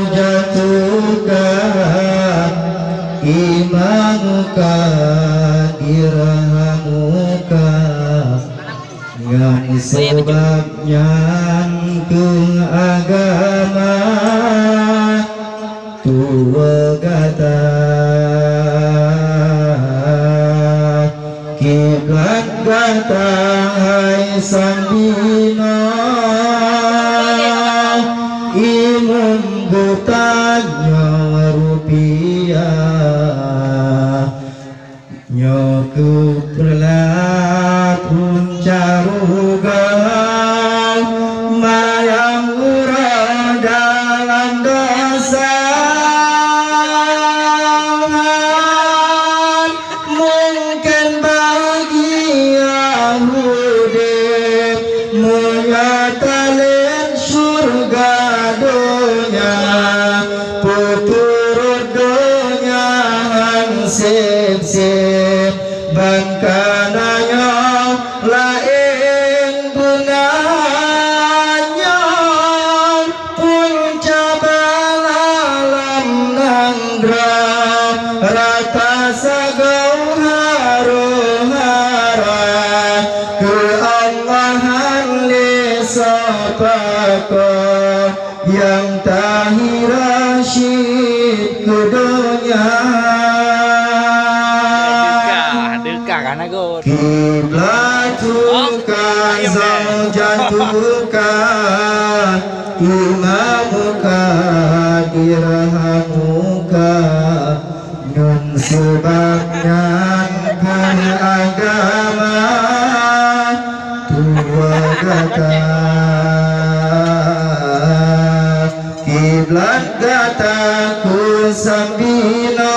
Zaujatuka imanuka dirhamuka yang sebabnya ke agama tua kata kiblat kata hai sambina imam butanya rupiah nyoku berlapun carugan mayang urang dalam dosa mungkin bagi Yahudi menyatakan surga dunia putur dunia hansip-sip bangkananya lain gunanya punca balalam nanggra rata sagau haru-hara keallahan lisapako yang tahir syid ke dunia kiblatuka zaujatuka imamuka dirhamuka nun sebabnya beragama tua kata kiblat kataku sambina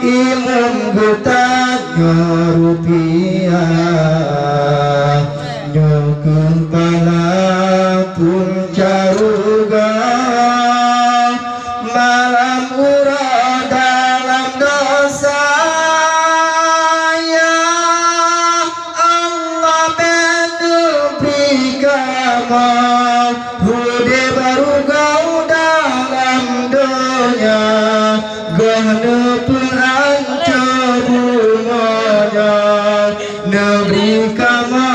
imam gutanya rupiah nyokun pala pun caruga malam ura dalam dosa ya Allah beri kamu hude baru kau dalam dunia gana perancur bunganya negeri kamu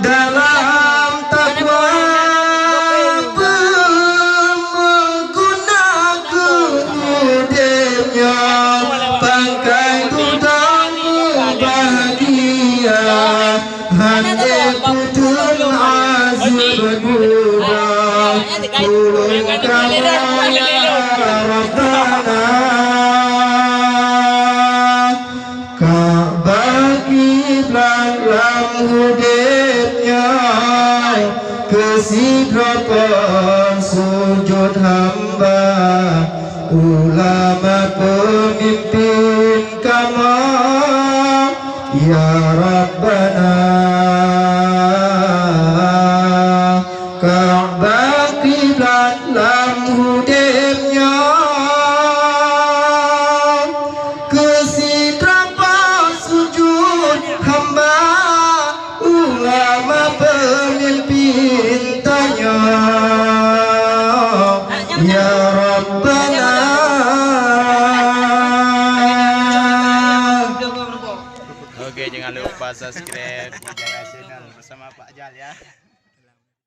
dalam takwa menggunakan hidupnya pangkai tudamu bahagia hande putul azib berbudak tolong kamu ya Rabbana Ka'bah kiblat lam hudibnya kesidrapan sujud hamba ulama pemimpin kama ya Rabbana Ka'bah kiblat lam hudibnya kesidrapan sujud hamba ulama pemimpin tanya ya Rabbana. Oke, jangan lupa subscribe Jaya Channel bersama Pak Jal ya.